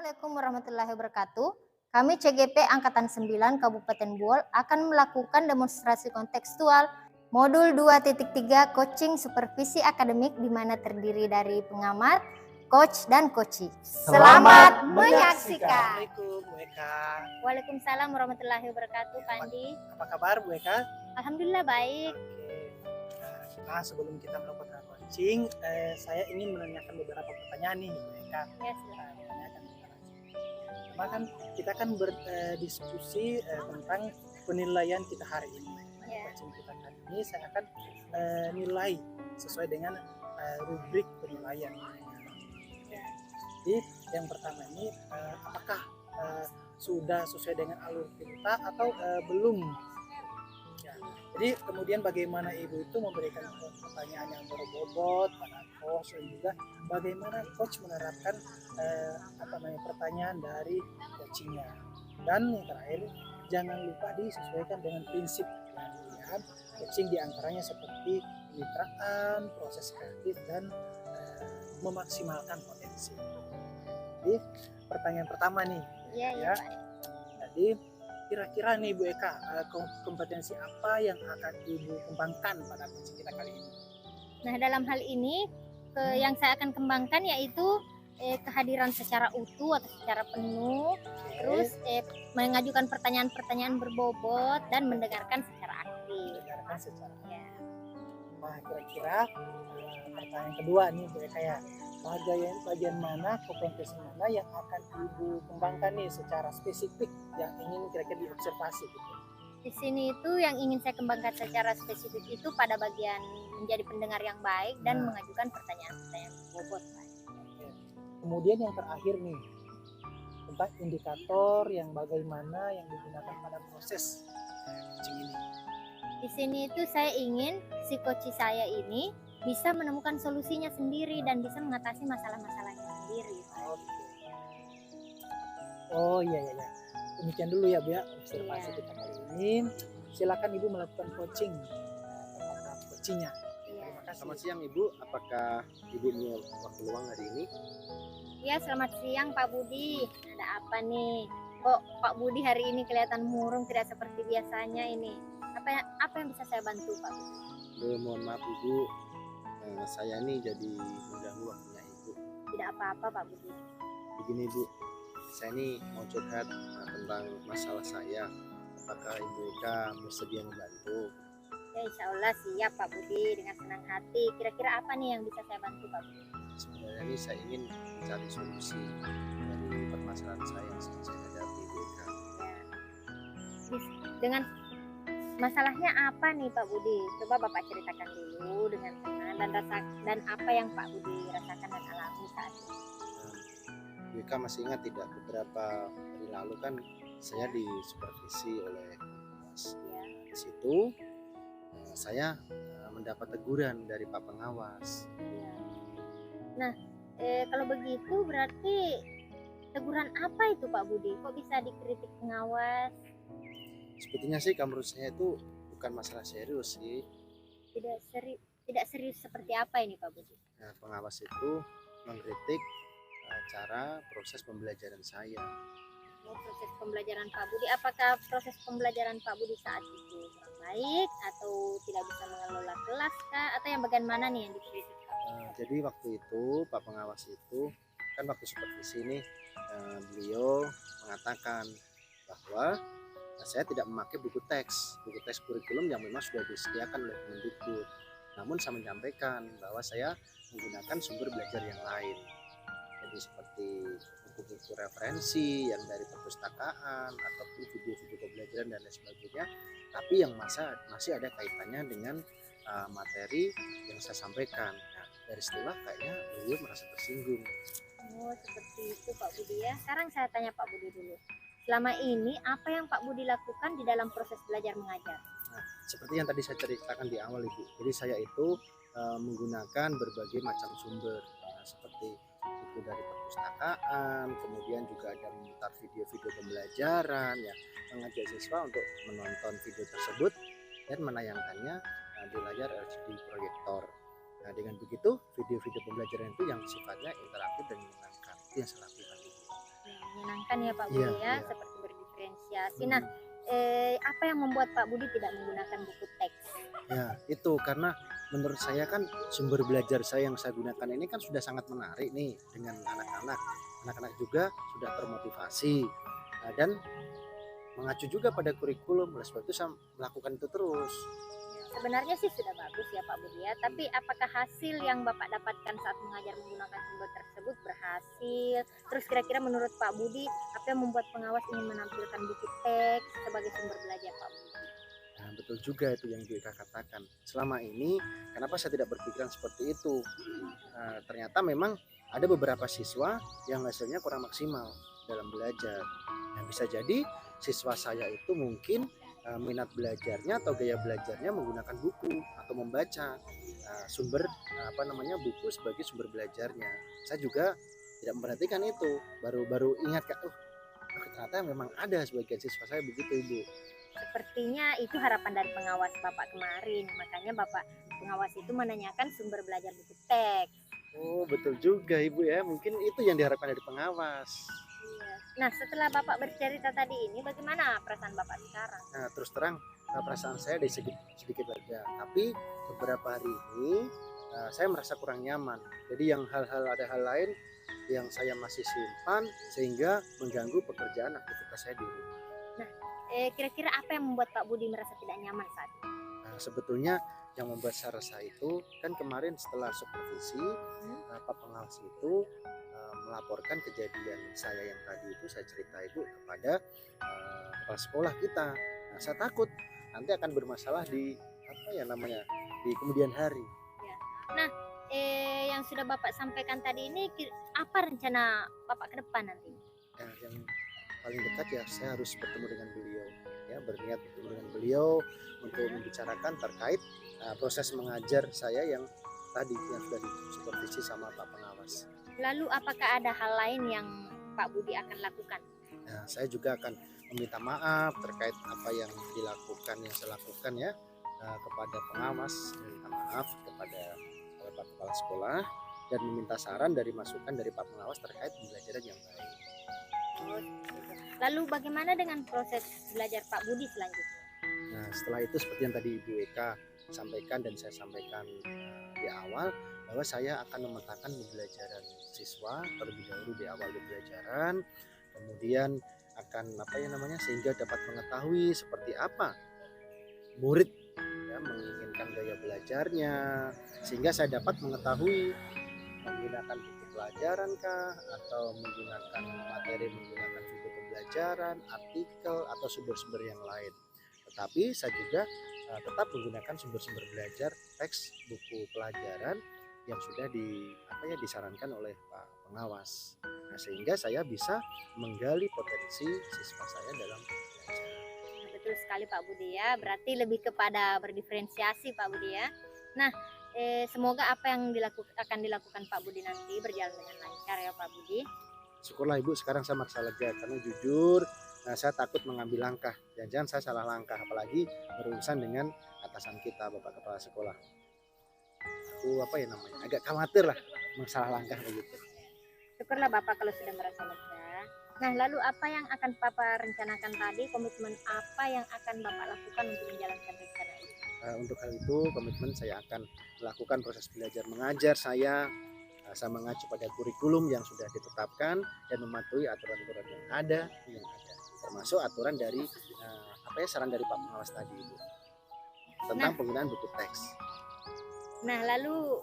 Assalamualaikum warahmatullahi wabarakatuh. Kami CGP Angkatan 9 Kabupaten Buol akan melakukan demonstrasi kontekstual modul 2.3 coaching supervisi akademik di mana terdiri dari pengamat, coach, dan coachee. Selamat menyaksikan. Assalamualaikum Bu Eka. Waalaikumsalam warahmatullahi wabarakatuh, Pak Andi. Apa kabar Bu Eka? Alhamdulillah baik. Oke. Nah, sebelum kita melakukan coaching, saya ingin menanyakan beberapa pertanyaan nih Bu Eka. Ya, silakan. Pertama kan kita kan berdiskusi tentang penilaian kita hari ini. Ya. Coaching kita hari ini saya akan nilai sesuai dengan rubrik penilaian. Ya. Jadi yang pertama ini apakah sudah sesuai dengan alur kita atau belum? Ya. Jadi kemudian bagaimana Ibu itu memberikan pertanyaan yang berbobot pada coach dan juga bagaimana coach menerapkan pertanyaan dari coachingnya. Dan yang terakhir jangan lupa disesuaikan dengan prinsip yang dilihat coaching diantaranya seperti kemitraan, proses kreatif dan memaksimalkan potensi. Jadi pertanyaan pertama nih, Iya, ya. Pak. Jadi kira-kira nih Bu Eka, kompetensi apa yang akan Ibu kembangkan pada coaching kita kali ini? Nah, dalam hal ini yang saya akan kembangkan yaitu kehadiran secara utuh atau secara penuh, terus mengajukan pertanyaan-pertanyaan berbobot dan mendengarkan secara aktif. Mendengarkan secara Ya. Nah, kira-kira pertanyaan kedua nih Bu Eka ya, bagian mana, kompetensi mana yang akan Ibu kembangkan nih secara spesifik yang ingin kira-kira diobservasi gitu? Di sini itu yang ingin saya kembangkan secara spesifik itu pada bagian menjadi pendengar yang baik dan mengajukan pertanyaan-pertanyaan berbobot, Pak. Kemudian yang terakhir nih, tentang indikator yang bagaimana yang digunakan pada proses coaching ini. Di sini itu saya ingin si coachee saya ini bisa menemukan solusinya sendiri dan bisa mengatasi masalah-masalahnya sendiri, Pak. Oh iya. Demikian dulu ya Bu ya observasi kita kali ini. Silakan Ibu melakukan coaching tentang coachingnya. Terima kasih. Selamat siang Ibu, apakah Ibu punya waktu luang hari ini? Ya, selamat siang Pak Budi. Ada apa nih? Kok Pak Budi hari ini kelihatan murung, tidak seperti biasanya ini? Apa yang bisa saya bantu, Pak Budi? Mohon maaf Ibu, saya ini jadi mengganggu waktunya Ibu. Tidak apa-apa Pak Budi. Begini Ibu, saya ini mau curhat tentang masalah saya. Apakah Ibu Eka bersedia membantu? Ya, insya Allah siap Pak Budi, dengan senang hati. Kira-kira apa nih yang bisa saya bantu, Pak Budi? Sebenarnya ini saya ingin mencari solusi dari permasalahan saya yang sedang saya hadapi Ibu Eka. Ya. Dengan masalahnya apa nih Pak Budi? Coba Bapak ceritakan dulu dengan tenang dan apa yang Pak Budi rasakan dan alami saat ini. Ibu Eka masih ingat tidak, beberapa hari lalu kan saya disupervisi oleh pengawas. Ya. Di situ saya mendapat teguran dari Pak Pengawas. Ya. Nah, kalau begitu berarti teguran apa itu Pak Budi? Kok bisa dikritik pengawas? Sebetulnya sih menurut saya itu bukan masalah serius sih. Tidak serius seperti apa ini Pak Budi? Nah, pengawas itu mengkritik cara proses pembelajaran saya. Proses pembelajaran Pak Budi, apakah proses pembelajaran Pak Budi saat itu kurang baik atau tidak bisa mengelola kelas kah, atau yang bagaimana nih yang dikritik? Jadi waktu itu Pak Pengawas itu kan waktu supervisi ini beliau mengatakan bahwa saya tidak memakai buku teks kurikulum yang memang sudah disediakan oleh Kemendikbud. Namun saya menyampaikan bahwa saya menggunakan sumber belajar yang lain. Jadi seperti buku-buku referensi yang dari perpustakaan ataupun video-video pembelajaran dan lain sebagainya, tapi yang masih ada kaitannya dengan materi yang saya sampaikan. Nah, dari situlah kayaknya beliau merasa tersinggung. Oh, seperti itu Pak Budi ya. Sekarang saya tanya Pak Budi dulu. Selama ini apa yang Pak Budi lakukan di dalam proses belajar mengajar? Nah, seperti yang tadi saya ceritakan di awal Ibu. Jadi saya itu menggunakan berbagai macam sumber, seperti buku dari perpustakaan, kemudian juga ada memutar video-video pembelajaran, ya, mengajak siswa untuk menonton video tersebut dan menayangkannya di layar LCD proyektor. Nah, dengan begitu video-video pembelajaran itu yang sifatnya interaktif dan menyenangkan, itu yang saya lakukan. menyenangkan ya Pak Iya, Budi ya, iya. seperti berdiferensiasi. Hmm. Nah, apa yang membuat Pak Budi tidak menggunakan buku teks? Ya, itu karena menurut saya kan sumber belajar saya yang saya gunakan ini kan sudah sangat menarik nih dengan anak-anak. Anak-anak juga sudah termotivasi. Nah, dan mengacu juga pada kurikulum. Oleh sebab itu saya melakukan itu terus. Sebenarnya sih sudah bagus ya Pak Budi ya, tapi apakah hasil yang Bapak dapatkan saat mengajar menggunakan sumber tersebut berhasil? Terus kira-kira menurut Pak Budi, apa yang membuat pengawas ingin menampilkan buku teks sebagai sumber belajar Pak Budi? Nah, betul juga itu yang Bu Eka katakan. Selama ini, kenapa saya tidak berpikiran seperti itu? Ternyata memang ada beberapa siswa yang hasilnya kurang maksimal dalam belajar. Nah, bisa jadi siswa saya itu mungkin minat belajarnya atau gaya belajarnya menggunakan buku atau membaca sumber buku sebagai sumber belajarnya. Saya juga tidak memperhatikan itu. Baru ingat ternyata memang ada sebagian siswa saya begitu, Ibu. Sepertinya itu harapan dari pengawas Bapak kemarin, makanya Bapak pengawas itu menanyakan sumber belajar buku teks. Oh, betul juga Ibu ya. Mungkin itu yang diharapkan dari pengawas. Iya. Nah, setelah Bapak bercerita tadi ini, bagaimana perasaan Bapak sekarang? Nah, terus terang perasaan saya dari sedikit lega. Tapi beberapa hari ini saya merasa kurang nyaman. Jadi ada hal lain yang saya masih simpan sehingga mengganggu pekerjaan aktivitas saya di rumah. Nah, kira-kira apa yang membuat Pak Budi merasa tidak nyaman saat ini? Nah, sebetulnya yang membuat saya resah itu kan kemarin setelah supervisi Pak pengawas itu melaporkan kejadian saya yang tadi itu saya cerita Ibu kepada kepala sekolah kita. Nah, saya takut nanti akan bermasalah di di kemudian hari. Ya. Nah, yang sudah Bapak sampaikan tadi ini apa rencana Bapak ke depan nanti? Nah, yang paling dekat ya saya harus bertemu dengan beliau, ya berniat bertemu dengan beliau untuk membicarakan terkait proses mengajar saya yang tadi yang sudah disupervisi sama Pak pengawas. Lalu apakah ada hal lain yang Pak Budi akan lakukan? Nah, saya juga akan meminta maaf terkait apa yang saya lakukan ya kepada pengawas, meminta maaf kepada Pak Kepala Sekolah dan meminta saran dari masukan dari Pak Pengawas terkait pembelajaran yang baik. Oh, gitu. Lalu bagaimana dengan proses belajar Pak Budi selanjutnya? Nah, setelah itu seperti yang tadi Ibu Eka sampaikan dan saya sampaikan di awal bahwa saya akan memetakan pembelajaran siswa terlebih dahulu di awal pembelajaran, kemudian akan sehingga dapat mengetahui seperti apa murid ya menginginkan gaya belajarnya, sehingga saya dapat mengetahui menggunakan buku pelajaran kah atau menggunakan menggunakan video pembelajaran, artikel atau sumber-sumber yang lain. Tetapi saya juga tetap menggunakan sumber-sumber belajar teks buku pelajaran yang sudah disarankan oleh Pak Pengawas. Nah, sehingga saya bisa menggali potensi siswa saya dalam belajar. Betul sekali Pak Budi ya, berarti lebih kepada berdiferensiasi Pak Budi ya. Nah, semoga apa yang akan dilakukan Pak Budi nanti berjalan dengan lancar ya Pak Budi. Syukurlah Ibu, sekarang saya merasa lega karena jujur saya takut mengambil langkah. Jangan-jangan saya salah langkah, apalagi berurusan dengan atasan kita, Bapak Kepala Sekolah. Aku agak khawatir lah masalah langkah begitu. Syukurlah Bapak kalau sudah merasa lega. Nah, lalu apa yang akan Bapak rencanakan tadi? Komitmen apa yang akan Bapak lakukan untuk menjalankan rencana itu? Untuk hal itu komitmen saya akan melakukan proses belajar mengajar saya mengacu pada kurikulum yang sudah ditetapkan dan mematuhi aturan-aturan yang ada, termasuk aturan dari saran dari Pak Pengawas tadi itu tentang penggunaan buku teks. Nah, lalu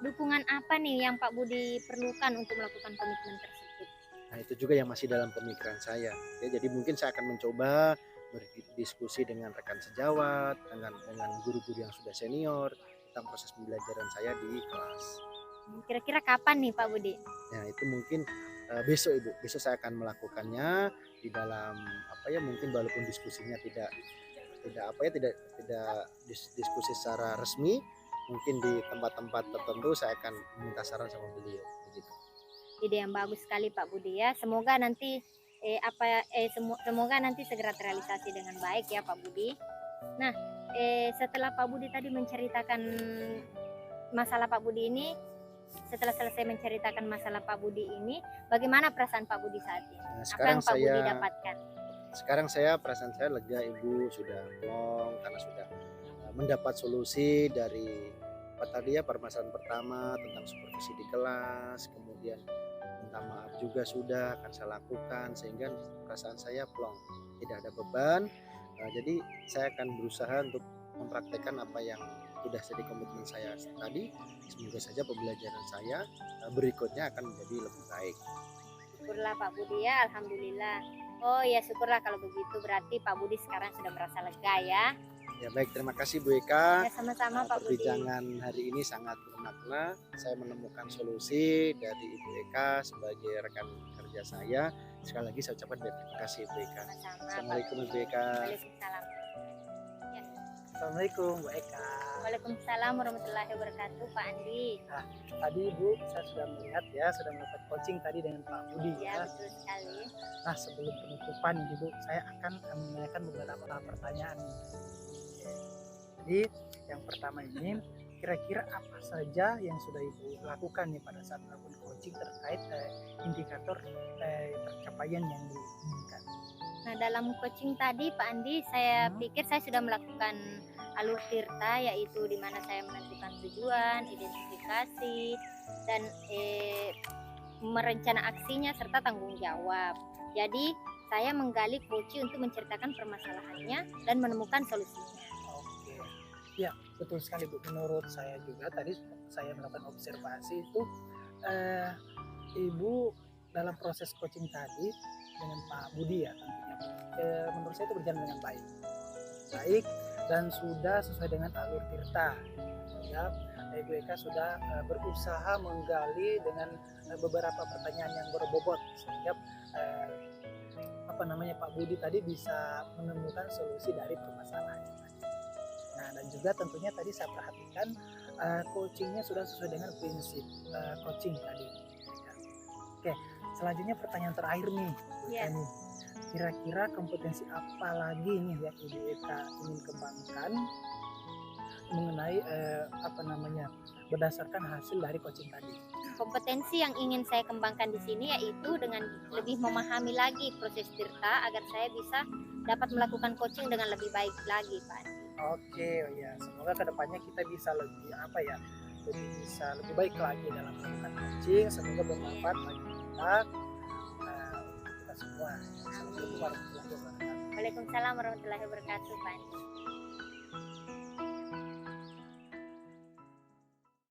dukungan apa nih yang Pak Budi perlukan untuk melakukan komitmen tersebut? Nah, itu juga yang masih dalam pemikiran saya. Ya, jadi mungkin saya akan mencoba berdiskusi dengan rekan sejawat, dengan guru-guru yang sudah senior tentang proses pembelajaran saya di kelas. Kira-kira kapan nih Pak Budi? Nah, itu mungkin besok Ibu. Besok saya akan melakukannya di dalam mungkin walaupun diskusinya tidak diskusi secara resmi, mungkin di tempat-tempat tertentu saya akan meminta saran sama beliau begitu. Ide yang bagus sekali Pak Budi ya. Semoga nanti semoga nanti segera terrealisasi dengan baik ya Pak Budi. Nah, setelah Pak Budi tadi menceritakan masalah Pak Budi ini, setelah selesai menceritakan masalah Pak Budi ini, bagaimana perasaan Pak Budi saat ini? Nah, Apa yang Pak Budi dapatkan? Sekarang perasaan saya lega, Ibu, sudah plong karena sudah mendapat solusi dari apa tadi ya, permasalahan pertama tentang supervisi di kelas, kemudian minta maaf juga sudah akan saya lakukan, sehingga perasaan saya plong, tidak ada beban. Jadi saya akan berusaha untuk mempraktekkan apa yang sudah jadi komitmen saya tadi. Semoga saja pembelajaran saya berikutnya akan menjadi lebih baik. Syukurlah Pak Budi ya, alhamdulillah. Oh ya, syukurlah kalau begitu, berarti Pak Budi sekarang sudah merasa lega ya. Ya baik, terima kasih Bu Eka. Ya sama-sama Pak Budi. Perbincangan hari ini sangat bermakna. Saya menemukan solusi dari Ibu Eka sebagai rekan kerja saya. Sekali lagi saya ucapkan terima kasih Ibu Eka. Sama-sama. Assalamualaikum Ibu Eka. Waalaikumsalam. Assalamualaikum Bu Eka. Waalaikumsalam warahmatullahi wabarakatuh Pak Andi. Tadi Bu, saya sudah melihat ya, sudah melakukan coaching tadi dengan Pak Budi Ya ya. betul sekali. Nah, sebelum penutupan ini Bu, saya akan menanyakan beberapa pertanyaan. Jadi yang pertama ini, kira-kira apa saja yang sudah Ibu lakukan nih pada saat melakukan coaching terkait indikator pencapaian yang diinginkan? Nah dalam coaching tadi Pak Andi, saya pikir saya sudah melakukan alur tirta, yaitu di mana saya menentukan tujuan, identifikasi, dan merencana aksinya serta tanggung jawab. Jadi saya menggali coaching untuk menceritakan permasalahannya dan menemukan solusinya. Oke, ya betul sekali Bu. Menurut saya juga tadi saya melakukan observasi itu Ibu dalam proses coaching tadi dengan Pak Budi ya tentunya, menurut saya itu berjalan dengan baik dan sudah sesuai dengan alur tirta. Ya, Ibu Eka sudah berusaha menggali dengan beberapa pertanyaan yang berbobot sehingga Pak Budi tadi bisa menemukan solusi dari permasalahan tadi. Nah, dan juga tentunya tadi saya perhatikan coachingnya sudah sesuai dengan prinsip coaching tadi. Oke, selanjutnya pertanyaan terakhir nih, Bu Eka nih. Kira-kira kompetensi apa lagi nih yang Ibu Eka ingin kembangkan mengenai berdasarkan hasil dari coaching tadi? Kompetensi yang ingin saya kembangkan di sini yaitu dengan lebih memahami lagi proses tirta agar saya bisa dapat melakukan coaching dengan lebih baik lagi Pak. Oke, ya semoga kedepannya kita bisa lebih baik lagi dalam melakukan coaching. Semoga bermanfaat bagi kita, kita semua. Assalamualaikum warahmatullahi wabarakatuh. Waalaikumsalam warahmatullahi wabarakatuh Pak.